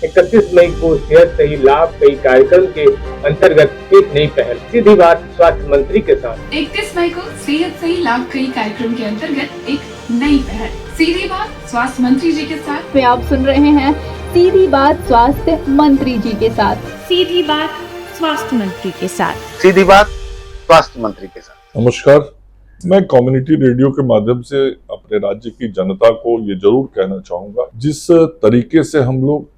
31 मई को सेहत सही लाभ कई कार्यक्रम के अंतर्गत एक नई पहल सीधी बात स्वास्थ्य मंत्री के साथ। 31 मई को सेहत सही लाभ कई कार्यक्रम के अंतर्गत एक नई पहल सीधी बात स्वास्थ्य मंत्री जी के साथ। आप सुन रहे हैं सीधी बात स्वास्थ्य मंत्री जी के साथ। सीधी बात स्वास्थ्य मंत्री के साथ। सीधी बात स्वास्थ्य मंत्री के साथ। नमस्कार, मैं कम्युनिटी रेडियो के माध्यम से अपने राज्य की जनता को ये जरूर कहना चाहूंगा, जिस तरीके से हम लोग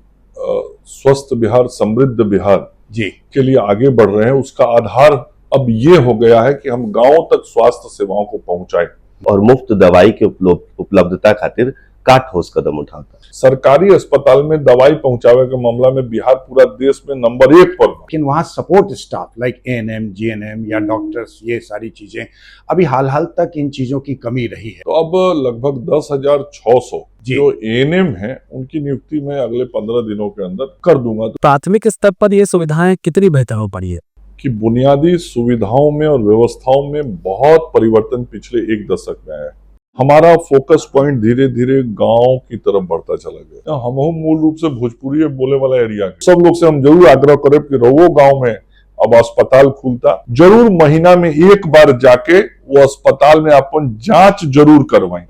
स्वस्थ बिहार समृद्ध बिहार जी के लिए आगे बढ़ रहे हैं, उसका आधार अब ये हो गया है कि हम गांवों तक स्वास्थ्य सेवाओं को पहुंचाएं और मुफ्त दवाई के उपलब्धता खातिर का ठोस कदम उठाता है। सरकारी अस्पताल में दवाई पहुंचावे के मामला में बिहार पूरा देश में नंबर 1 पर। लेकिन वहाँ support staff like ANM, GNM या डॉक्टर्स, ये सारी चीजें अभी हाल तक इन चीजों की कमी रही है। तो अब लगभग 10,600 जो एएनएम हैं उनकी नियुक्ति मैं अगले 15 दिनों के अंदर कर दूंगा। प्राथमिक स्तर पर ये सुविधाएं कितनी बेहतर हो पड़ी है कि बुनियादी सुविधाओं में और व्यवस्थाओं में बहुत परिवर्तन पिछले 1 दशक में आया है। हमारा फोकस पॉइंट धीरे धीरे गांव की तरफ बढ़ता चला गया। हम मूल रूप से भोजपुरी बोले वाला एरिया के सब लोग से हम जरूर आग्रह करें कि रहो गांव में अब अस्पताल खुलता, जरूर महीना में एक बार जाके वो अस्पताल में अपन जांच जरूर करवाएं।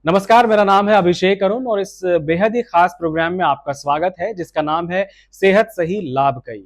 नमस्कार, मेरा नाम है अभिषेक अरुण और इस बेहद ही खास प्रोग्राम में आपका स्वागत है, जिसका नाम है सेहत सही लाभ कई।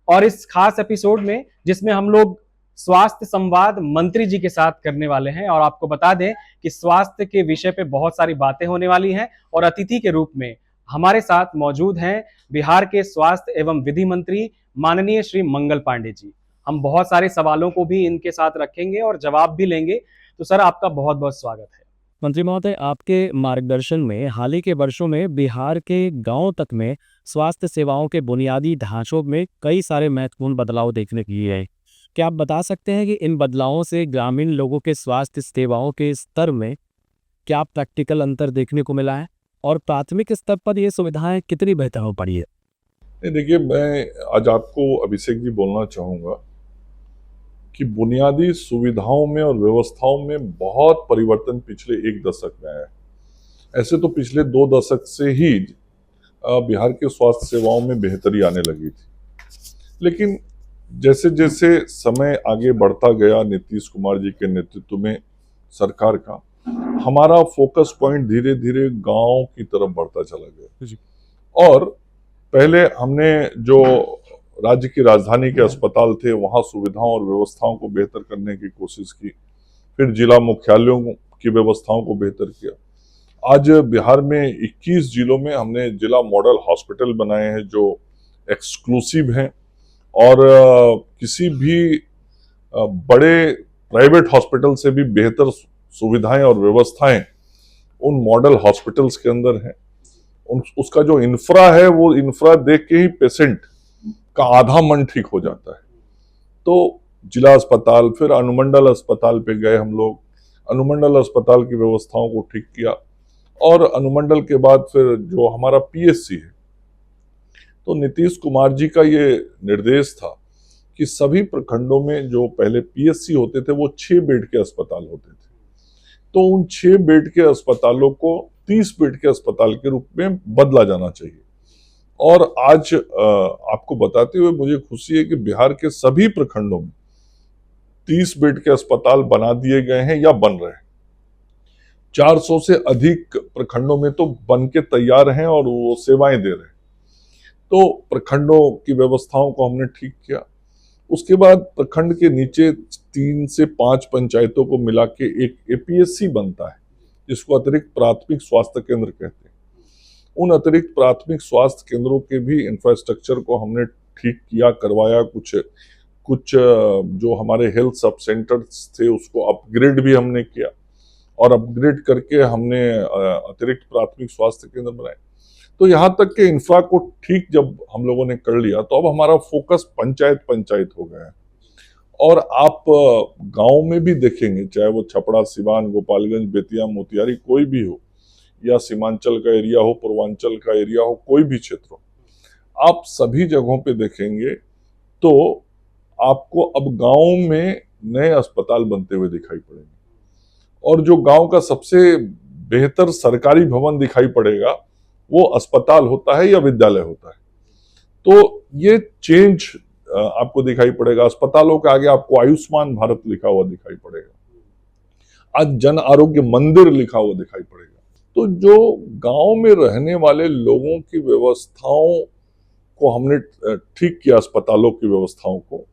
और इस खास एपिसोड में जिसमें हम लोग स्वास्थ्य संवाद मंत्री जी के साथ करने वाले हैं, और आपको बता दें कि स्वास्थ्य के विषय पे बहुत सारी बातें होने वाली हैं और अतिथि के रूप में हमारे साथ मौजूद हैं बिहार के स्वास्थ्य एवं विधि मंत्री माननीय श्री मंगल पांडे जी। हम बहुत सारे सवालों को भी इनके साथ रखेंगे और जवाब भी लेंगे। तो सर, आपका बहुत बहुत स्वागत है। मंत्री महोदय, आपके मार्गदर्शन में हाल ही के वर्षों में बिहार के गांव तक में स्वास्थ्य सेवाओं के बुनियादी ढांचों में कई सारे महत्वपूर्ण बदलाव देखने को मिले हैं। क्या आप बता सकते हैं कि इन बदलावों से ग्रामीण लोगों के स्वास्थ्य सेवाओं के स्तर में क्या प्रैक्टिकल अंतर देखने को मिला है और प्राथमिक स्तर पर ये सुविधाएं कितनी बेहतर हो पड़ी है? देखिए, मैं आज आपको अभिषेक जी बोलना चाहूंगा कि बुनियादी सुविधाओं में और व्यवस्थाओं में बहुत परिवर्तन पिछले 1 दशक में आया है। ऐसे तो पिछले 2 दशक से ही बिहार के स्वास्थ्य सेवाओं में बेहतरी आने लगी थी, लेकिन जैसे जैसे समय आगे बढ़ता गया, नीतीश कुमार जी के नेतृत्व में सरकार का, हमारा फोकस पॉइंट धीरे धीरे गांव की तरफ बढ़ता चला गया। और पहले हमने जो राज्य की राजधानी के अस्पताल थे वहां सुविधाओं और व्यवस्थाओं को बेहतर करने की कोशिश की, फिर जिला मुख्यालयों की व्यवस्थाओं को बेहतर किया। आज बिहार में 21 जिलों में हमने जिला मॉडल हॉस्पिटल बनाए हैं जो एक्सक्लूसिव हैं और किसी भी बड़े प्राइवेट हॉस्पिटल से भी बेहतर सुविधाएं और व्यवस्थाएं उन मॉडल हॉस्पिटल्स के अंदर हैं। उसका जो इंफ्रा है वो इंफ्रा देख के ही पेशेंट का आधा मन ठीक हो जाता है। तो जिला अस्पताल, फिर अनुमंडल अस्पताल पे गए हम लोग, अनुमंडल अस्पताल की व्यवस्थाओं को ठीक किया और अनुमंडल के बाद फिर जो हमारा पीएससी है, तो नीतीश कुमार जी का ये निर्देश था कि सभी प्रखंडों में जो पहले पीएससी होते थे वो 6 बेड के अस्पताल होते थे, तो उन 6 बेड के अस्पतालों को 30 बेड के अस्पताल के रूप में बदला जाना चाहिए। और आज आपको बताते हुए मुझे खुशी है कि बिहार के सभी प्रखंडों में 30 बेड के अस्पताल बना दिए गए हैं या बन रहे हैं। 400 से अधिक प्रखंडों में तो बन के तैयार हैं और वो सेवाएं दे रहे हैं। तो प्रखंडों की व्यवस्थाओं को हमने ठीक किया। उसके बाद प्रखंड के नीचे 3 से 5 पंचायतों को मिला के एक एपीएससी बनता है, जिसको अतिरिक्त प्राथमिक स्वास्थ्य केंद्र कहते हैं। उन अतिरिक्त प्राथमिक स्वास्थ्य केंद्रों के भी इंफ्रास्ट्रक्चर को हमने ठीक किया, करवाया। कुछ जो हमारे हेल्थ सब सेंटर्स थे उसको अपग्रेड भी हमने किया और अपग्रेड करके हमने अतिरिक्त प्राथमिक स्वास्थ्य केंद्र बनाए। तो यहाँ तक के इंफ्रा को ठीक जब हम लोगों ने कर लिया, तो अब हमारा फोकस पंचायत हो गया है। और आप गांव में भी देखेंगे, चाहे वो छपरा, सिवान, गोपालगंज, बेतिया, मोतिहारी कोई भी हो, या सीमांचल का एरिया हो, पूर्वांचल का एरिया हो, कोई भी क्षेत्र हो, आप सभी जगहों पे देखेंगे तो आपको अब गांव में नए अस्पताल बनते हुए दिखाई पड़ेंगे। और जो गांव का सबसे बेहतर सरकारी भवन दिखाई पड़ेगा वो अस्पताल होता है या विद्यालय होता है। तो ये चेंज आपको दिखाई पड़ेगा। अस्पतालों के आगे आपको आयुष्मान भारत लिखा हुआ दिखाई पड़ेगा, आज जन आरोग्य मंदिर लिखा हुआ दिखाई पड़ेगा। तो जो गांव में रहने वाले लोगों की व्यवस्थाओं को हमने ठीक किया, अस्पतालों की व्यवस्थाओं को,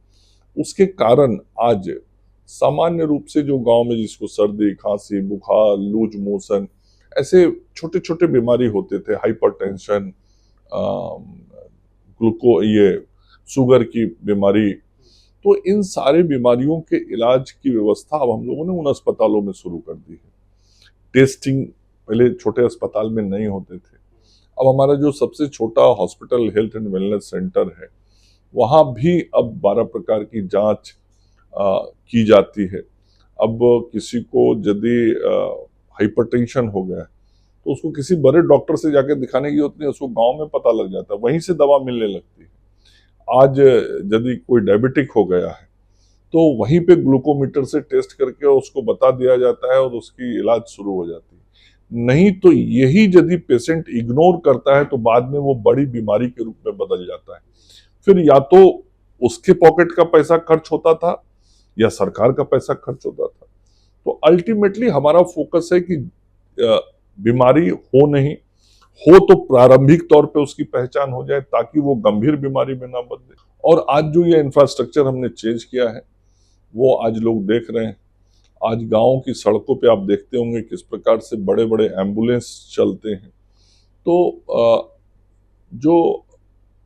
उसके कारण आज सामान्य रूप से जो गांव में जिसको सर्दी, खांसी, बुखार, लूज मोशन, ऐसे छोटे छोटे बीमारी होते थे, हाइपरटेंशन, ये शुगर की बीमारी, तो इन सारे बीमारियों के इलाज की व्यवस्था अब हम लोगों ने उन अस्पतालों में शुरू कर दी है। टेस्टिंग पहले छोटे अस्पताल में नहीं होते थे, अब हमारा जो सबसे छोटा hospital health and wellness centre है वहाँ भी अब 12 प्रकार की जांच की जाती है। अब किसी को यदि हाइपरटेंशन हो गया है तो उसको किसी बड़े डॉक्टर से जाके दिखाने की जरूरत नहीं, उसको गांव में पता लग जाता है, वहीं से दवा मिलने लगती है। आज यदि कोई डायबिटिक हो गया है तो वहीं पे ग्लूकोमीटर से टेस्ट करके उसको बता दिया जाता है और उसकी इलाज शुरू हो जाती है। नहीं तो यही यदि पेशेंट इग्नोर करता है तो बाद में वो बड़ी बीमारी के रूप में बदल जाता है। फिर या तो उसके पॉकेट का पैसा खर्च होता था या सरकार का पैसा खर्च होता था। तो अल्टीमेटली हमारा फोकस है कि बीमारी हो नहीं हो तो प्रारंभिक तौर पे उसकी पहचान हो जाए ताकि वो गंभीर बीमारी में ना बदले। और आज जो ये इंफ्रास्ट्रक्चर हमने चेंज किया है वो आज लोग देख रहे हैं। आज गांव की सड़कों पे आप देखते होंगे किस प्रकार से बड़े बड़े एम्बुलेंस चलते हैं। तो जो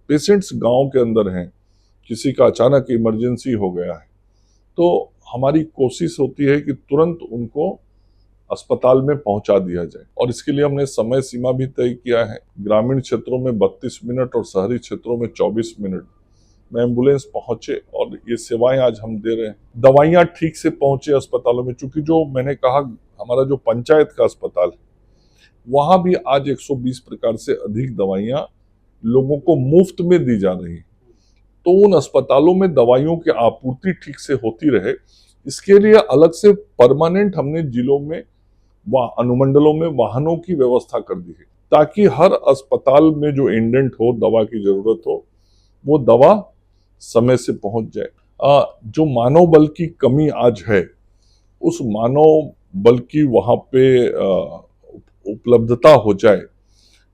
पेशेंट्स गांव के अंदर हैं, किसी का अचानक इमरजेंसी हो गया है तो हमारी कोशिश होती है कि तुरंत उनको अस्पताल में पहुंचा दिया जाए, और इसके लिए हमने समय सीमा भी तय किया है। ग्रामीण क्षेत्रों में 32 मिनट और शहरी क्षेत्रों में 24 मिनट में एम्बुलेंस पहुंचे और ये सेवाएं आज हम दे रहे हैं। दवाइयां ठीक से पहुंचे अस्पतालों में, चूंकि जो मैंने कहा हमारा जो पंचायत का अस्पताल है वहां भी आज 120 प्रकार से अधिक दवाइयां लोगों को मुफ्त में दी जा रही है। तो उन अस्पतालों में दवाइयों की आपूर्ति ठीक से होती रहे, इसके लिए अलग से परमानेंट हमने जिलों में व अनुमंडलों में वाहनों की व्यवस्था कर दी है ताकि हर अस्पताल में जो इंडेंट हो, दवा की जरूरत हो, वो दवा समय से पहुंच जाए। जो मानव बल की कमी आज है उस मानव बल की वहां पे उपलब्धता हो जाए,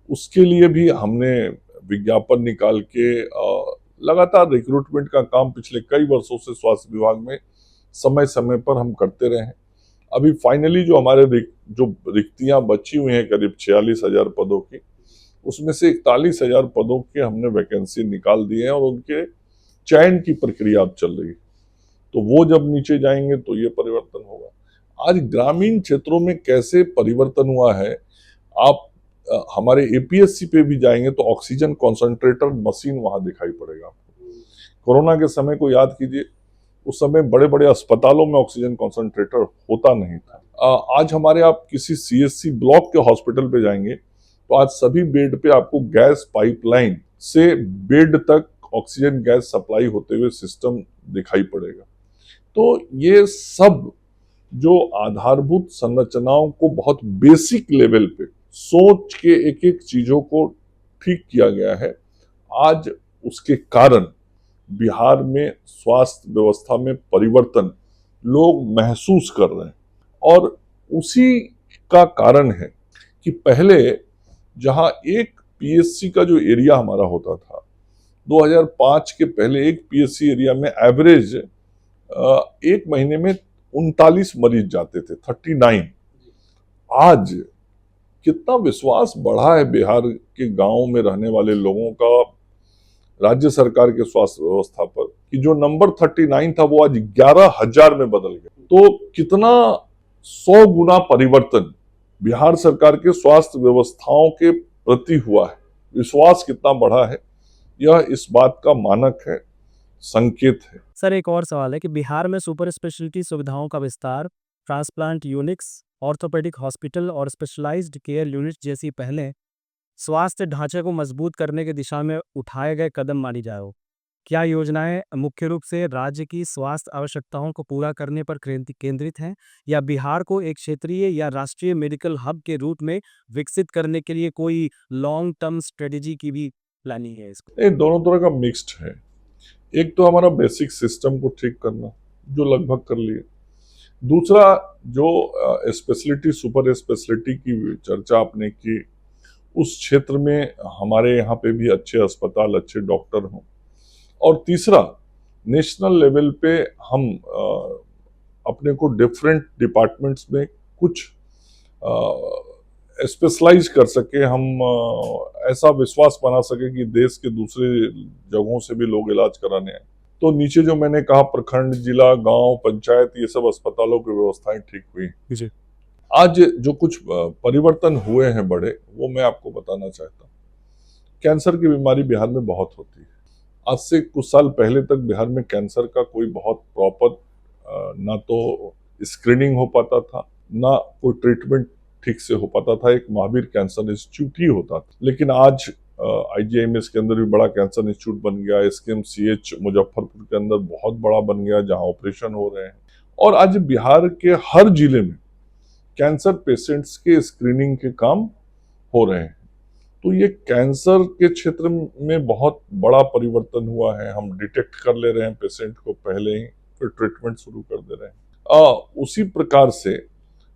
उसके लिए भी हमने विज्ञापन निकाल के लगातार रिक्रूटमेंट का काम पिछले कई वर्षों से स्वास्थ्य विभाग में समय समय पर हम करते रहे हैं। अभी फाइनली जो हमारे जो रिक्तियां बची हुई हैं करीब 46,000 पदों की, उसमें से 41,000 पदों के हमने वैकेंसी निकाल दिए हैं और उनके चयन की प्रक्रिया अब चल रही है। तो वो जब नीचे जाएंगे तो ये परिवर्तन होगा। आज ग्रामीण क्षेत्रों में कैसे परिवर्तन हुआ है, आप हमारे एपीएससी पे भी जाएंगे तो ऑक्सीजन कॉन्सेंट्रेटर मशीन वहां दिखाई पड़ेगा आपको। कोरोना के समय को याद कीजिए, उस समय बड़े बड़े अस्पतालों में ऑक्सीजन कॉन्सेंट्रेटर होता नहीं था। आज हमारे आप किसी सीएससी ब्लॉक के हॉस्पिटल पे जाएंगे तो आज सभी बेड पे आपको गैस पाइपलाइन से बेड तक ऑक्सीजन गैस सप्लाई होते हुए सिस्टम दिखाई पड़ेगा। तो ये सब जो आधारभूत संरचनाओं को बहुत बेसिक लेवल पे सोच के एक एक चीजों को ठीक किया गया है, आज उसके कारण बिहार में स्वास्थ्य व्यवस्था में परिवर्तन लोग महसूस कर रहे हैं। और उसी का कारण है कि पहले जहां एक पीएससी का जो एरिया हमारा होता था, 2005 के पहले एक पीएससी एरिया में एवरेज एक महीने में 39 मरीज जाते थे, 39। आज कितना विश्वास बढ़ा है बिहार के गांव में रहने वाले लोगों का राज्य सरकार के स्वास्थ्य व्यवस्था पर कि जो नंबर 39 था वो आज 11,000 में बदल गया। तो कितना 100 गुना परिवर्तन बिहार सरकार के स्वास्थ्य व्यवस्थाओं के प्रति हुआ है, विश्वास कितना बढ़ा है, यह इस बात का मानक है, संकेत है। सर, एक और सवाल है कि बिहार में सुपर स्पेशलिटी सुविधाओं का विस्तार, ट्रांसप्लांट यूनिट्स, ऑर्थोपेडिक हॉस्पिटल और स्पेशलाइज्ड केयर यूनिट जैसी पहलें स्वास्थ्य ढांचे को मजबूत करने की दिशा में उठाए गए कदम मानी जाए। क्या योजनाएं मुख्य रूप से राज्य की स्वास्थ्य आवश्यकताओं को पूरा करने पर केंद्रित हैं या बिहार को एक क्षेत्रीय या राष्ट्रीय मेडिकल हब के रूप में विकसित करने के लिए कोई लॉन्ग टर्म स्ट्रेटेजी की भी प्लानिंग है इसको? ये दोनों तरह का मिक्स्ड है। एक तो हमारा बेसिक सिस्टम को ठीक करना, जो लगभग कर लिए। दूसरा, जो स्पेशलिटी सुपर स्पेशलिटी की चर्चा आपने की, उस क्षेत्र में हमारे यहाँ पे भी अच्छे अस्पताल, अच्छे डॉक्टर हों। और तीसरा, नेशनल लेवल पे हम अपने को डिफरेंट डिपार्टमेंट्स में कुछ स्पेशलाइज कर सके, हम ऐसा विश्वास बना सके कि देश के दूसरे जगहों से भी लोग इलाज कराने आए। तो नीचे जो मैंने कहा, प्रखंड, जिला, गांव, पंचायत, ये सब अस्पतालों की व्यवस्थाएं ठीक हुई। जी। आज जो कुछ परिवर्तन हुए हैं बड़े, वो मैं आपको बताना चाहता हूँ। कैंसर की बीमारी बिहार में बहुत होती है। आज से कुछ साल पहले तक बिहार में कैंसर का कोई बहुत प्रॉपर ना तो स्क्रीनिंग हो पाता था, ना कोई ट्रीटमेंट ठीक से हो पाता था। एक महावीर कैंसर इंस्टीट्यूट ही होता था। लेकिन आज IGIMS के अंदर भी बड़ा कैंसर इंस्टीट्यूट बन गया। SKMCH मुजफ्फरपुर के अंदर बहुत बड़ा बन गया, जहां ऑपरेशन हो रहे हैं। और आज बिहार के हर जिले में कैंसर पेशेंट्स के स्क्रीनिंग के काम हो रहे हैं। तो ये कैंसर के क्षेत्र में बहुत बड़ा परिवर्तन हुआ है। हम डिटेक्ट कर ले रहे हैं पेशेंट को पहले ही, फिर ट्रीटमेंट शुरू कर दे रहे हैं। उसी प्रकार से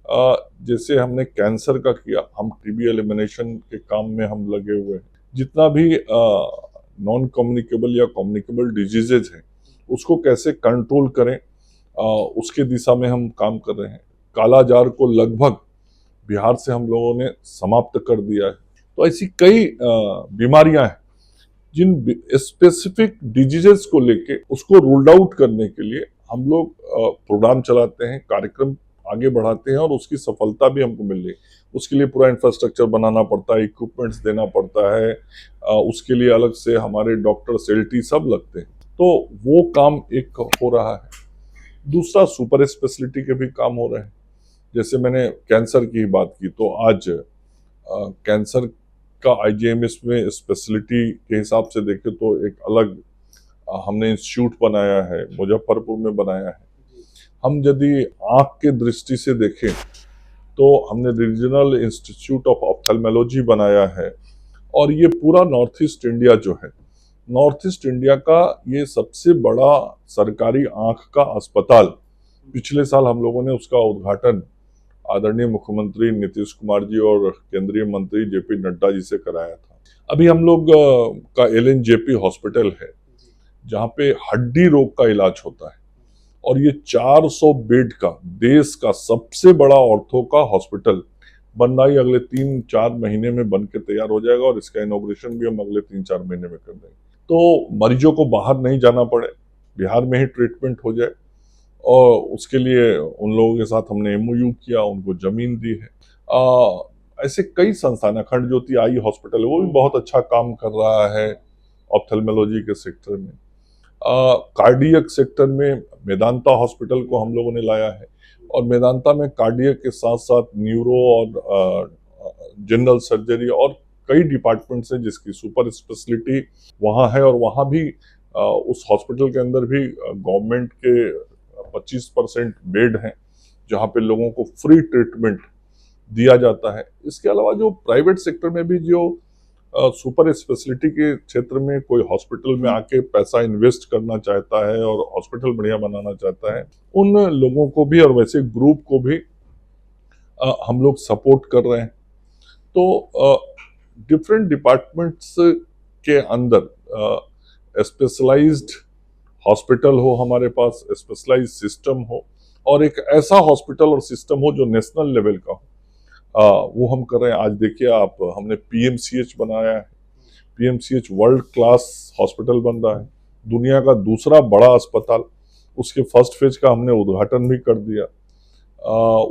जैसे हमने कैंसर का किया, हम TB एलिमिनेशन के काम में हम लगे हुए हैं। जितना भी नॉन कम्युनिकेबल या कम्युनिकेबल डिजीजेज हैं, उसको कैसे कंट्रोल करें, उसके दिशा में हम काम कर रहे हैं। कालाजार को लगभग बिहार से हम लोगों ने समाप्त कर दिया है। तो ऐसी कई बीमारियां हैं जिन स्पेसिफिक डिजीजेस को लेके उसको रूल्ड आउट करने के लिए हम लोग प्रोग्राम चलाते हैं, कार्यक्रम आगे बढ़ाते हैं, और उसकी सफलता भी हमको मिल रही है। उसके लिए पूरा इंफ्रास्ट्रक्चर बनाना पड़ता है, इक्विपमेंट्स देना पड़ता है, उसके लिए अलग से हमारे डॉक्टर, सेल्टी सब लगते हैं। तो वो काम एक हो रहा है। दूसरा, सुपर स्पेशलिटी के भी काम हो रहे हैं। जैसे मैंने कैंसर की बात की, तो आज कैंसर का IGIMS में स्पेशलिटी के हिसाब से देखें तो एक अलग हमने इंस्टीट्यूट बनाया है, मुजफ्फरपुर में बनाया है। हम यदि आंख के दृष्टि से देखें तो हमने रीजनल इंस्टीट्यूट ऑफ ऑप्थेल्मोलॉजी बनाया है। और ये पूरा नॉर्थ ईस्ट इंडिया जो है, नॉर्थ ईस्ट इंडिया का ये सबसे बड़ा सरकारी आंख का अस्पताल, पिछले साल हम लोगों ने उसका उद्घाटन आदरणीय मुख्यमंत्री नीतीश कुमार जी और केंद्रीय मंत्री JP नड्डा जी से कराया था। अभी हम लोग का LNJP हॉस्पिटल है, जहाँ पे हड्डी रोग का इलाज होता है, और ये 400 बेड का देश का सबसे बड़ा ऑर्थो का हॉस्पिटल बन रहा है। अगले 3-4 महीने में बन के तैयार हो जाएगा, और इसका इनॉग्रेशन भी हम अगले 3-4 महीने में कर देंगे। तो मरीजों को बाहर नहीं जाना पड़े, बिहार में ही ट्रीटमेंट हो जाए। और उसके लिए उन लोगों के साथ हमने MOU किया, उनको जमीन दी है। ऐसे कई संस्थान, अखंड ज्योति आई हॉस्पिटल, वो भी बहुत अच्छा काम कर रहा है ऑप्थेल्मोलॉजी के सेक्टर में। कार्डियक सेक्टर में मेदांता हॉस्पिटल को हम लोगों ने लाया है, और मेदांता में कार्डियक के साथ साथ न्यूरो और जनरल सर्जरी और कई डिपार्टमेंट्स हैं जिसकी सुपर स्पेशलिटी वहाँ है। और वहाँ भी उस हॉस्पिटल के अंदर भी गवर्नमेंट के 25% बेड हैं, जहाँ पे लोगों को फ्री ट्रीटमेंट दिया जाता है। इसके अलावा जो प्राइवेट सेक्टर में भी जो सुपर स्पेशलिटी के क्षेत्र में कोई हॉस्पिटल में आके पैसा इन्वेस्ट करना चाहता है और हॉस्पिटल बढ़िया बनाना चाहता है, उन लोगों को भी और वैसे ग्रुप को भी हम लोग सपोर्ट कर रहे हैं। तो डिफरेंट डिपार्टमेंट्स के अंदर स्पेशलाइज्ड हॉस्पिटल हो, हमारे पास स्पेशलाइज्ड सिस्टम हो, और एक ऐसा हॉस्पिटल और सिस्टम हो जो नेशनल लेवल का हो, वो हम कर रहे हैं। आज देखिए आप, हमने PMCH बनाया है। PMCH वर्ल्ड क्लास हॉस्पिटल बन रहा है, दुनिया का दूसरा बड़ा अस्पताल। उसके फर्स्ट फेज का हमने उद्घाटन भी कर दिया।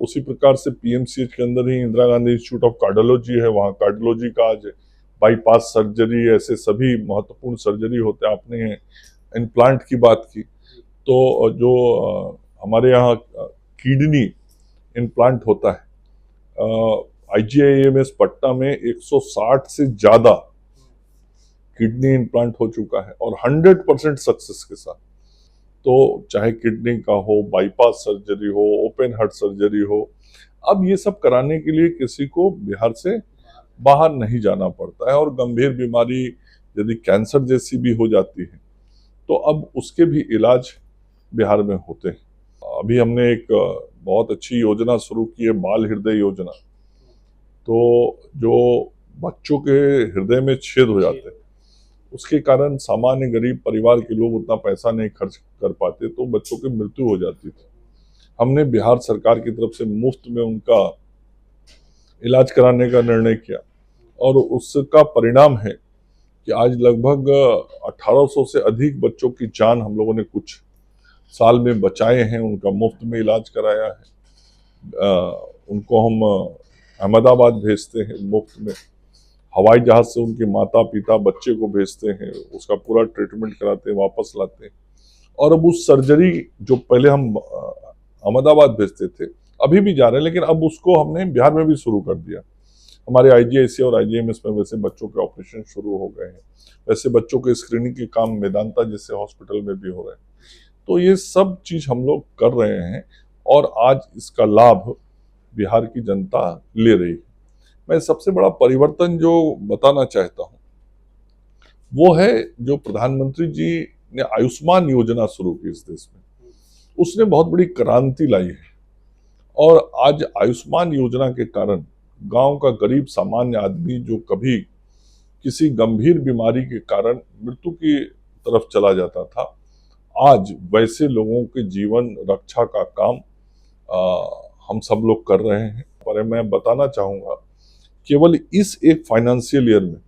उसी प्रकार से PMCH के अंदर ही Indira Gandhi institute of cardiology है, वहाँ कार्डियोलॉजी का आज बाईपास सर्जरी, ऐसे सभी महत्वपूर्ण सर्जरी होते हैं। आपने इम्प्लांट की बात की, तो जो हमारे यहाँ किडनी इम्प्लांट होता है, IGIMS पटना में 160 से ज्यादा किडनी इम्प्लांट हो चुका है और 100% सक्सेस के साथ। तो चाहे किडनी का हो, बाईपास सर्जरी हो, ओपन हार्ट सर्जरी हो, अब ये सब कराने के लिए किसी को बिहार से बाहर नहीं जाना पड़ता है। और गंभीर बीमारी यदि कैंसर जैसी भी हो जाती है तो अब उसके भी इलाज बिहार में होते हैं। अभी हमने एक बहुत अच्छी योजना शुरू की है, बाल हृदय योजना। तो जो बच्चों के हृदय में छेद हो जाते हैं, उसके कारण सामान्य गरीब परिवार के लोग उतना पैसा नहीं खर्च कर पाते, तो बच्चों की मृत्यु हो जाती थी। हमने बिहार सरकार की तरफ से मुफ्त में उनका इलाज कराने का निर्णय किया और उसका परिणाम है कि आज लगभग 1800 से अधिक बच्चों की जान हम लोगों ने कुछ साल में बचाए हैं, उनका मुफ्त में इलाज कराया है। उनको हम अहमदाबाद भेजते हैं मुफ्त में, हवाई जहाज से उनके माता पिता बच्चे को भेजते हैं, उसका पूरा ट्रीटमेंट कराते हैं, वापस लाते हैं। और अब उस सर्जरी जो पहले हम अहमदाबाद भेजते थे, अभी भी जा रहे हैं, लेकिन अब उसको हमने बिहार में भी शुरू कर दिया। हमारे IGIC और IGMS में वैसे बच्चों के ऑपरेशन शुरू हो गए हैं, वैसे बच्चों के स्क्रीनिंग के काम मेदांता जैसे हॉस्पिटल में भी हो रहे हैं। तो ये सब चीज हम लोग कर रहे हैं और आज इसका लाभ बिहार की जनता ले रही है। मैं सबसे बड़ा परिवर्तन जो बताना चाहता हूँ वो है जो प्रधानमंत्री जी ने आयुष्मान योजना शुरू की इस देश में, उसने बहुत बड़ी क्रांति लाई है। और आज आयुष्मान योजना के कारण गांव का गरीब सामान्य आदमी जो कभी किसी गंभीर बीमारी के कारण मृत्यु की तरफ चला जाता था, आज वैसे लोगों के जीवन रक्षा का काम हम सब लोग कर रहे हैं। पर मैं बताना चाहूंगा केवल इस एक फाइनेंशियल ईयर में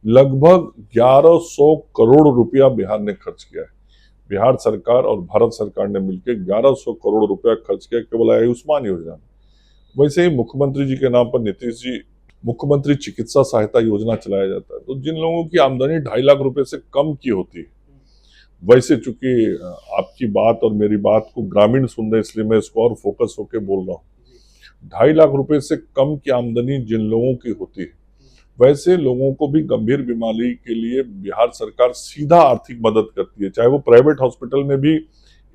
लगभग 1100 करोड़ रुपया बिहार ने खर्च किया है। बिहार सरकार और भारत सरकार ने मिलकर 1100 करोड़ रुपया खर्च किया केवल आयुष्मान योजना में। वैसे ही मुख्यमंत्री जी के नाम पर नीतीश जी मुख्यमंत्री चिकित्सा सहायता योजना चलाया जाता है। तो जिन लोगों की आमदनी 2.5 लाख रुपए से कम की होती है, वैसे चूंकि आपकी बात और मेरी बात को ग्रामीण सुन रहे इसलिए मैं इसको और फोकस होकर बोल रहा हूँ। 2.5 लाख रुपए से कम की आमदनी जिन लोगों की होती है, वैसे लोगों को भी गंभीर बीमारी के लिए बिहार सरकार सीधा आर्थिक मदद करती है। चाहे वो प्राइवेट हॉस्पिटल में भी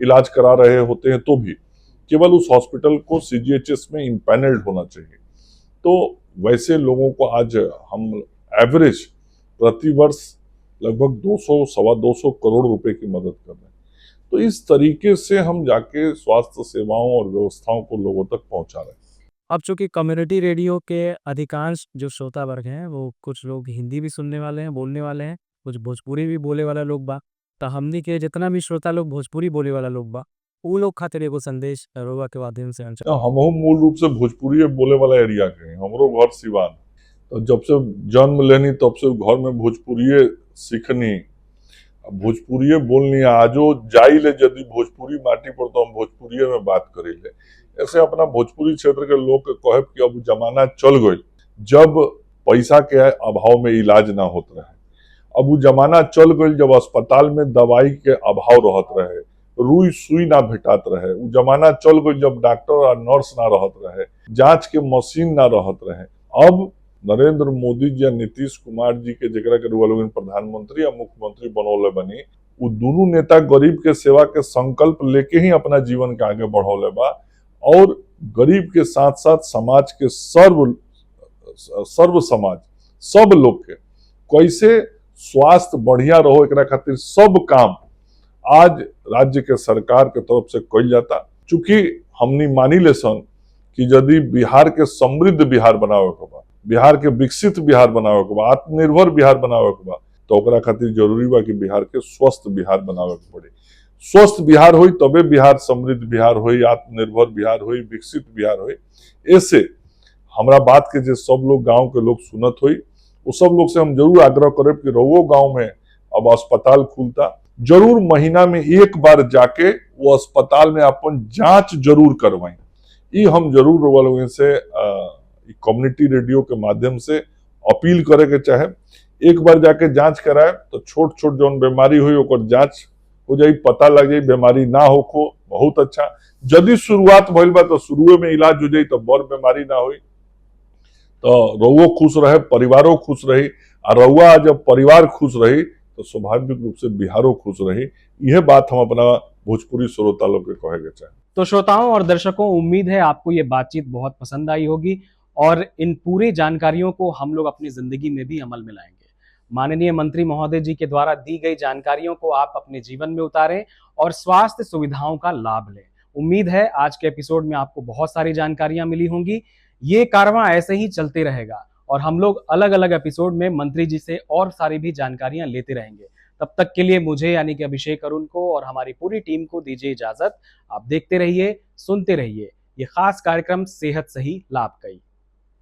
इलाज करा रहे होते हैं तो भी केवल उस हॉस्पिटल को CGHS में इम्पैनल्ड होना चाहिए। तो वैसे लोगों को आज हम एवरेज प्रति वर्ष लगभग 200-225 करोड़ रुपए की मदद कर रहे हैं। तो इस तरीके से हम जाके स्वास्थ्य सेवाओं और व्यवस्थाओं को लोगों तक पहुंचा रहे हैं। अब चूंकि कम्युनिटी रेडियो के अधिकांश जो श्रोता वर्ग हैं वो कुछ लोग हिंदी भी सुनने वाले हैं, बोलने वाले हैं, कुछ भोजपुरी भी बोले वाला लोग बा, तो हमनी के जितना भी श्रोता लोग भोजपुरी बोले वाला लोग बा, उ लोग खातिर एगो संदेश रोवा के माध्यम से हम मूल रूप से भोजपुरी बोले वाला एरिया के हैं। हमरो घर सिवान, तो जब से जन्म लेनी तब से घर में भोजपुरी सीखनी, भोजपुरी बोलनी। आजो जाई ले यदि भोजपुरी माटी पर तो हम भोजपुरी में बात करी ले। ऐसे अपना भोजपुरी क्षेत्र के लोग के कहे कि अब जमाना चल गई जब पैसा के अभाव में इलाज ना होत रहे। अब वो जमाना चल गई जब अस्पताल में दवाई के अभाव रहत रहे, रुई सुई ना भेटात रहे। वो जमाना चल गई जब डॉक्टर और नर्स ना रहत रहे, जांच के मशीन ना रहत रहे। अब नरेंद्र मोदी जी या नीतीश कुमार जी के जरा के लोग प्रधानमंत्री या मुख्यमंत्री बनौले बनी, वो दोनों नेता गरीब के सेवा के संकल्प लेके ही अपना जीवन के आगे बढ़ौले बा। और गरीब के साथ साथ समाज के सर्व समाज सब लोग के कैसे स्वास्थ्य बढ़िया रहो एकरा खातिर सब काम आज राज्य के सरकार के तरफ से कइल जाता। चूंकि हमनी मानी ले सन कि यदि बिहार के समृद्ध बिहार बनावे के बा, बिहार के विकसित बिहार बनावे के बा, आत्मनिर्भर बिहार बनावे के बा, तो ओकरा खातिर जरूरी बा कि बिहार के स्वस्थ बिहार बनावे के पड़े। स्वस्थ बिहार होई तबे बिहार समृद्ध बिहार होई, आत्मनिर्भर बिहार होई, विकसित बिहार होई। ऐसे हमरा बात के जो सब लोग गांव के लोग सुनत होई, वो सब लोग से हम जरूर आग्रह करें कि रहो गांव में अब अस्पताल खुलता, जरूर महीना में एक बार जाके वो अस्पताल में अपन जांच जरूर करवाएं। ये हम जरूर लोगों से कम्युनिटी रेडियो के माध्यम से अपील करे के चाहे। एक बार जाके जांच कराए तो छोट छोट जौन बीमारी हुई ओकर जांच हो जाई, पता लग जाई, बीमारी ना हो बहुत अच्छा। यदि शुरुआत भइल बा तो शुरुए में इलाज हो जाई तो बड़ बीमारी ना हुई। तो रउओ खुश रहे, परिवारों खुश रही और रउआ जब परिवार खुश रही तो स्वाभाविक रूप से बिहारो खुश रही। यह बात हम अपना भोजपुरी श्रोता लोग के कहे के चाहे। तो श्रोताओं और दर्शकों, उम्मीद है आपको ये बातचीत बहुत पसंद आई होगी और इन पूरी जानकारियों को हम लोग अपनी जिंदगी में भी अमल में लाएंगे। माननीय मंत्री महोदय जी के द्वारा दी गई जानकारियों को आप अपने जीवन में उतारें और स्वास्थ्य सुविधाओं का लाभ लें। उम्मीद है आज के एपिसोड में आपको बहुत सारी जानकारियां मिली होंगी। ये कारवां ऐसे ही चलते रहेगा और हम लोग अलग अलग एपिसोड में मंत्री जी से और सारी भी जानकारियां लेते रहेंगे। तब तक के लिए मुझे यानी कि अभिषेक अरुण को और हमारी पूरी टीम को दीजिए इजाजत। आप देखते रहिए, सुनते रहिए ये खास कार्यक्रम सेहत सही लाभ कई।